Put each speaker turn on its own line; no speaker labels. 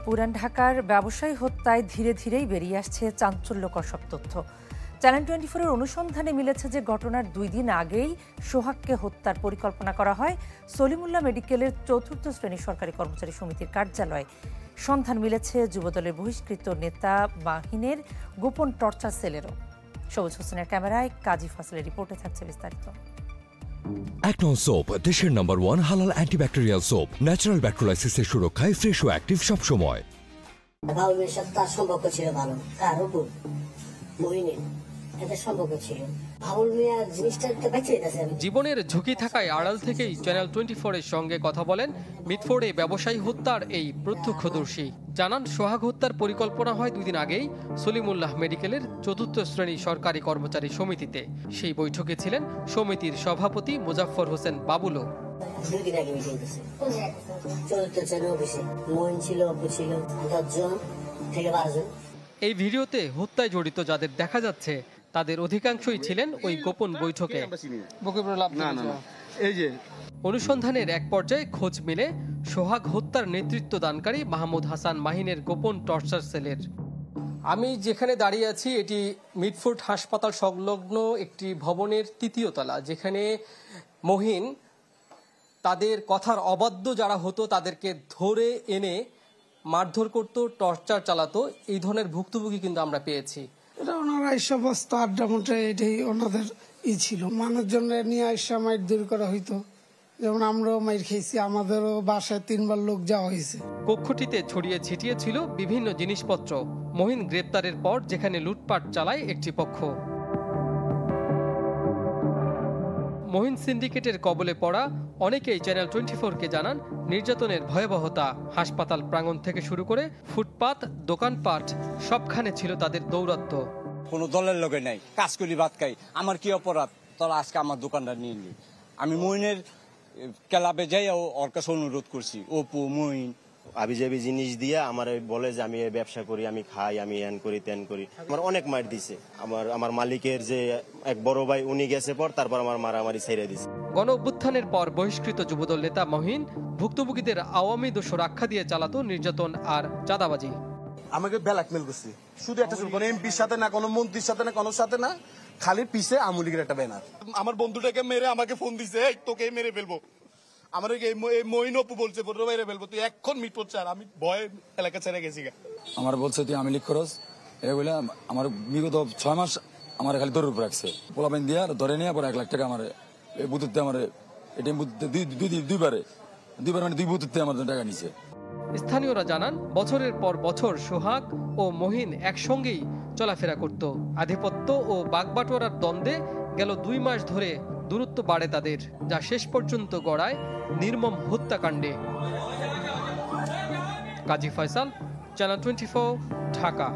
পুরান ঢাকার ব্যবসায়ী হত্যায় ধীরে ধীরেই বেরিয়ে আসছে চাঞ্চল্যকর সব তথ্য। চ্যানেল 24-এর অনুসন্ধানে মিলেছে যে ঘটনার 2 দিন আগেই সোহাগকে হত্যার পরিকল্পনা করা হয় সলিমুল্লাহ মেডিকেলের 4র্থ শ্রেণীর সরকারি কর্মচারী সমিতির কার্যালয়ে। সন্ধান মিলেছে যুবদলের বহিষ্কৃত নেতা মাহিনের গোপন টর্চার সেলেরও। সবুজ হোসেনের ক্যামেরায় কাজী ফাসলের রিপোর্টে থাকছে বিস্তারিত।
অ্যাকনন সোপ, দেশের নাম্বার 1 হালাল অ্যান্টিব্যাকটেরিয়াল সোপ, ন্যাচারাল ব্যাকটেরিয়ালাইসিসের সুরক্ষায় ফ্রেশ ও অ্যাক্টিভ সব সময়।
বাউলের সাথে তার সম্পর্ক ছিল ভালো, কার উপর মহিনের এদের সম্পর্ক ছিল।
জীবনের ঝুঁকি থাকায় আড়াল থেকেই চ্যানেল 24-এর সঙ্গে কথা বলেন মিটফোর্ডে ব্যবসায়ী হত্যার এই প্রত্যক্ষদর্শী। জানান সোহাগ হত্যার পরিকল্পনা হয় 2 দিন আগেই সলিমুল্লাহ মেডিকেলের 4র্থ শ্রেণী সরকারি কর্মচারী সমিতিতে। সেই বৈঠকে ছিলেন সমিতির সভাপতি মোজাফফর হোসেন বাবুলও। এই ভিডিওতে হত্যায় জড়িত যাদের দেখা যাচ্ছে তাদের অধিকাংশই ছিলেন ওই গোপন বৈঠকে। অনুসন্ধানের এক পর্যায়ে খোঁজ মিলে সোহাগ হত্যার নেতৃত্ব দানকারী মাহমুদ হাসান মাহিনের গোপন টর্চার সেলের। আমি যেখানে দাঁড়িয়ে আছি এটি মিটফোর্ড হাসপাতাল সংলগ্ন একটি ভবনের 3য় তলা, যেখানে মহিন তাদের কথার অবাধ্য যারা হতো তাদেরকে ধরে এনে মারধর করত, টর্চার চালাতো। এই ধরনের ভুক্তভোগী কিন্তু আমরা পেয়েছি।
এটা ওনারা এসব বস্তা আড্ডা মোটে এটাই ওনাদের ছিল। মানুষজন নিয়ে আসা মাইর দূর করা হইতো, যেমন আমরাও মাইর খেয়েছি, আমাদেরও বাসায় 3বার লোক যাওয়া হয়েছে।
কক্ষটিতে ছড়িয়ে ছিটিয়ে ছিল বিভিন্ন জিনিসপত্র। মহিন গ্রেপ্তারের পর যেখানে লুটপাট চালায় একটি পক্ষ। মহিন সিন্ডিকেটের কবলে পড়া অনেকেই চ্যানেল 24-কে জানান নির্যাতনের ভয়াবহতা। হাসপাতাল প্রাঙ্গণ থেকে শুরু করে ফুটপাত, দোকানপাট সবখানে ছিল তাদের দৌরাত্ম্য।
কোনো দলের লোকে নাই, কাজ করি ভাত খাই, আমার কি অপরাধ তোরা আজকে আমার দোকানটা নিয়ে নি? আমি মহিনের ক্লাবে যাই ওর কাছে অনুরোধ করছি, অপু মহিন
আবিজাবি জিনিস দিয়ে আমার বলে যে আমি ব্যবসা করি, আমি খাই, আমি এন করি তেন করি। আমার অনেক মার দিছে। আমার মালিকের যে এক বড় ভাই উনি গেছে পর, তারপর আমার মারামারি ছেড়ে দিছে।
গণ অভ্যুত্থানের পর বহিষ্কৃত যুবদল নেতা মহিন ভুক্তভোগীদের আওয়ামী দোষর আখ্যা দিয়ে চালাতো নির্যাতন আর চাঁদাবাজি।
আমাকে ব্ল্যাকমেল করছে, শুধু একটা কোনো এমপির সাথে না, কোনো মন্ত্রীর সাথে না, কোনো সাথে না, খালি পিছে আওয়ামী লীগের একটা ব্যানার। আমার বন্ধুটাকে মেরে আমাকে ফোন দিছে, তোকে মেরে ফেলবো। আমার মহিন অপু বলছে মেরে ফেলবো, তুই এখন মিট করছে। আর আমি ভয়ে এলাকা ছেড়ে গেছি।
আমার বলছে তুই আওয়ামী লীগ খরচ, এটা বলে আমার বিগত 6 মাস আমার খালি দৌড় উপর রাখছে। পোলাপাইন দিয়ে ধরে নিয়ে পরে 1 লাখ টাকা আমার বুথে আমার এটিএম বুথে দুইবার মানে 2 বুথে আমার টাকা নিছে।
স্থানীয়রা জানান বছরের পর বছর সোহাগ ও মহিন একসঙ্গেই চলাফেরা করত। আধিপত্য ও বাগবাটোয়ারার দ্বন্দ্বে গেল 2 মাস ধরে দূরত্ব বাড়ে তাদের, যা শেষ পর্যন্ত গড়ায় নির্মম হত্যাকাণ্ডে। কাজী ফয়সাল, চ্যানেল 24, ঢাকা।